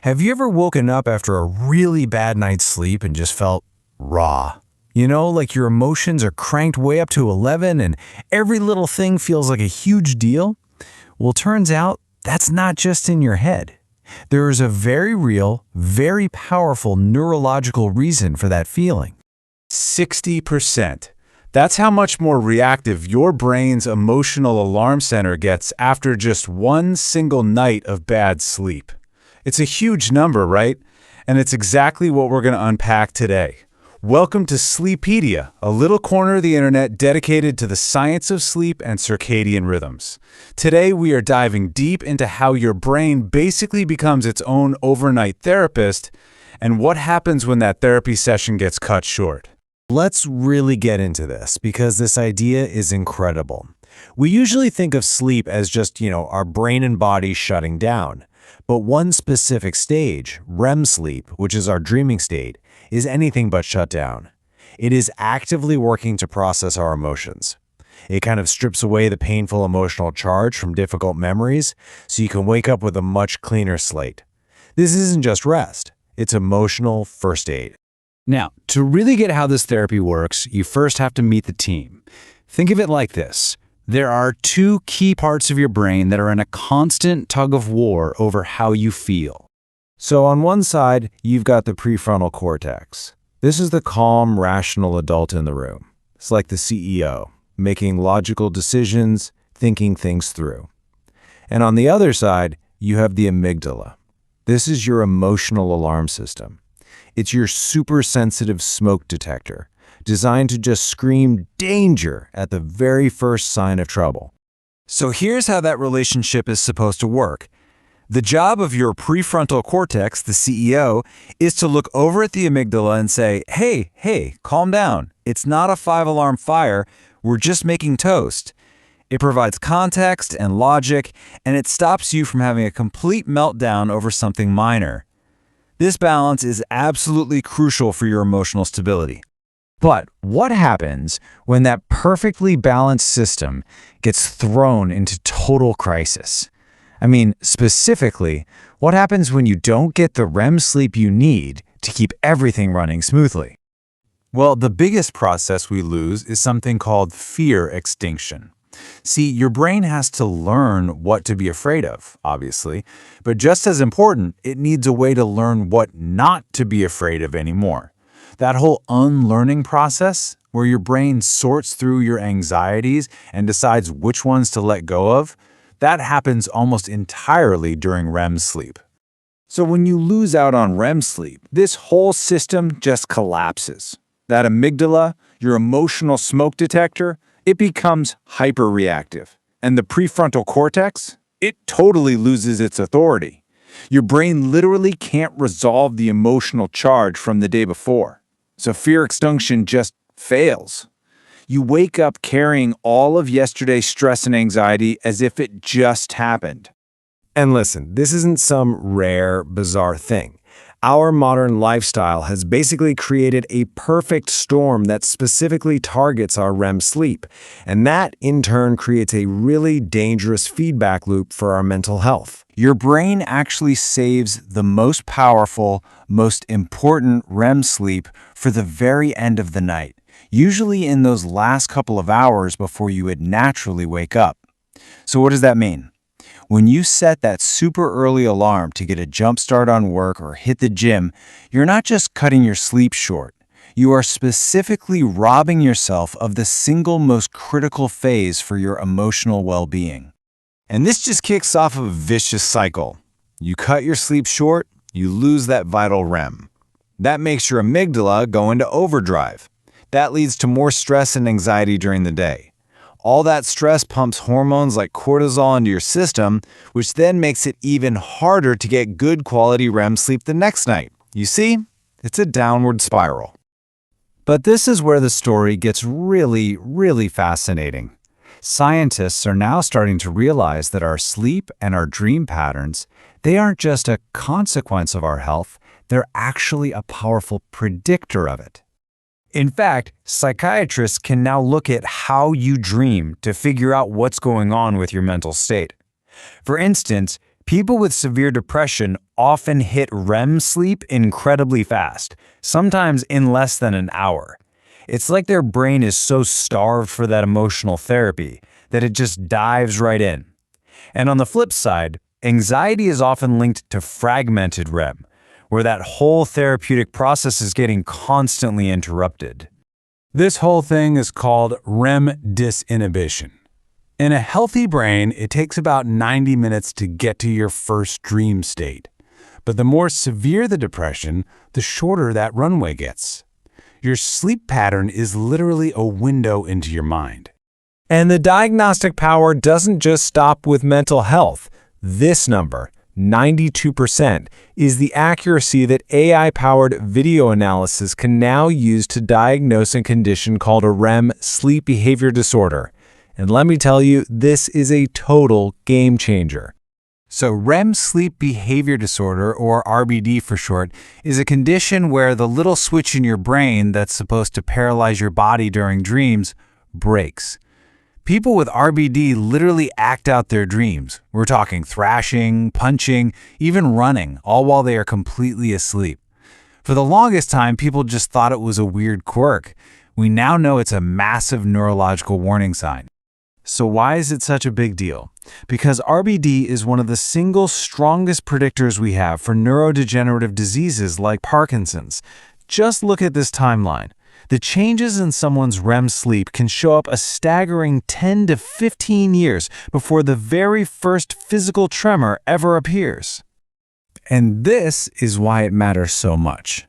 Have you ever woken up after a really bad night's sleep and just felt raw? You know, like your emotions are cranked way up to 11 and every little thing feels like a huge deal? Well, turns out that's not just in your head. There is a very real, very powerful neurological reason for that feeling. 60%. That's how much more reactive your brain's emotional alarm center gets after just one single night of bad sleep. It's a huge number, right? And it's exactly what we're going to unpack today. Welcome to Sleepedia, a little corner of the internet dedicated to the science of sleep and circadian rhythms. Today, we are diving deep into how your brain basically becomes its own overnight therapist and what happens when that therapy session gets cut short. Let's really get into this because this idea is incredible. We usually think of sleep as just, our brain and body shutting down. But one specific stage, REM sleep, which is our dreaming state, is anything but shut down. It is actively working to process our emotions. It kind of strips away the painful emotional charge from difficult memories so you can wake up with a much cleaner slate. This isn't just rest, it's emotional first aid. Now, to really get how this therapy works, you first have to meet the team. Think of it like this. There are two key parts of your brain that are in a constant tug of war over how you feel. So on one side, you've got the prefrontal cortex. This is the calm, rational adult in the room. It's like the CEO, making logical decisions, thinking things through. And on the other side, you have the amygdala. This is your emotional alarm system. It's your super sensitive smoke detector, designed to just scream danger at the very first sign of trouble. So here's how that relationship is supposed to work. The job of your prefrontal cortex, the CEO, is to look over at the amygdala and say, hey, calm down. It's not a 5-alarm fire. We're just making toast. It provides context and logic, and it stops you from having a complete meltdown over something minor. This balance is absolutely crucial for your emotional stability. But what happens when that perfectly balanced system gets thrown into total crisis? I mean, specifically, what happens when you don't get the REM sleep you need to keep everything running smoothly? Well, the biggest process we lose is something called fear extinction. See, your brain has to learn what to be afraid of, obviously, but just as important, it needs a way to learn what not to be afraid of anymore. That whole unlearning process, where your brain sorts through your anxieties and decides which ones to let go of, that happens almost entirely during REM sleep. So when you lose out on REM sleep, this whole system just collapses. That amygdala, your emotional smoke detector, it becomes hyperreactive. And the prefrontal cortex, it totally loses its authority. Your brain literally can't resolve the emotional charge from the day before. So fear extinction just fails. You wake up carrying all of yesterday's stress and anxiety as if it just happened. And listen, this isn't some rare, bizarre thing. Our modern lifestyle has basically created a perfect storm that specifically targets our REM sleep, and that, in turn, creates a really dangerous feedback loop for our mental health. Your brain actually saves the most powerful, most important REM sleep for the very end of the night, usually in those last couple of hours before you would naturally wake up. So what does that mean? When you set that super early alarm to get a jump start on work or hit the gym, you're not just cutting your sleep short. You are specifically robbing yourself of the single most critical phase for your emotional well-being. And this just kicks off a vicious cycle. You cut your sleep short, you lose that vital REM. That makes your amygdala go into overdrive. That leads to more stress and anxiety during the day. All that stress pumps hormones like cortisol into your system, which then makes it even harder to get good quality REM sleep the next night. You see, it's a downward spiral. But this is where the story gets really, really fascinating. Scientists are now starting to realize that our sleep and our dream patterns, they aren't just a consequence of our health, they're actually a powerful predictor of it. In fact, psychiatrists can now look at how you dream to figure out what's going on with your mental state. For instance, people with severe depression often hit REM sleep incredibly fast, sometimes in less than an hour. It's like their brain is so starved for that emotional therapy that it just dives right in. And on the flip side, anxiety is often linked to fragmented REM, where that whole therapeutic process is getting constantly interrupted. This whole thing is called REM disinhibition. In a healthy brain, it takes about 90 minutes to get to your first dream state. But the more severe the depression, the shorter that runway gets. Your sleep pattern is literally a window into your mind. And the diagnostic power doesn't just stop with mental health. This number, 92%, is the accuracy that AI-powered video analysis can now use to diagnose a condition called a REM sleep behavior disorder. And let me tell you, this is a total game changer. So REM sleep behavior disorder, or RBD for short, is a condition where the little switch in your brain that's supposed to paralyze your body during dreams breaks. People with RBD literally act out their dreams. We're talking thrashing, punching, even running, all while they are completely asleep. For the longest time, people just thought it was a weird quirk. We now know it's a massive neurological warning sign. So why is it such a big deal? Because RBD is one of the single strongest predictors we have for neurodegenerative diseases like Parkinson's. Just look at this timeline. The changes in someone's REM sleep can show up a staggering 10 to 15 years before the very first physical tremor ever appears. And this is why it matters so much.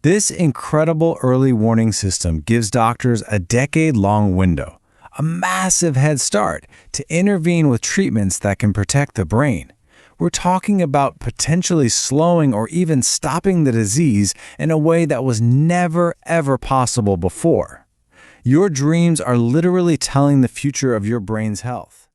This incredible early warning system gives doctors a decade-long window, a massive head start to intervene with treatments that can protect the brain. We're talking about potentially slowing or even stopping the disease in a way that was never, ever possible before. Your dreams are literally telling the future of your brain's health.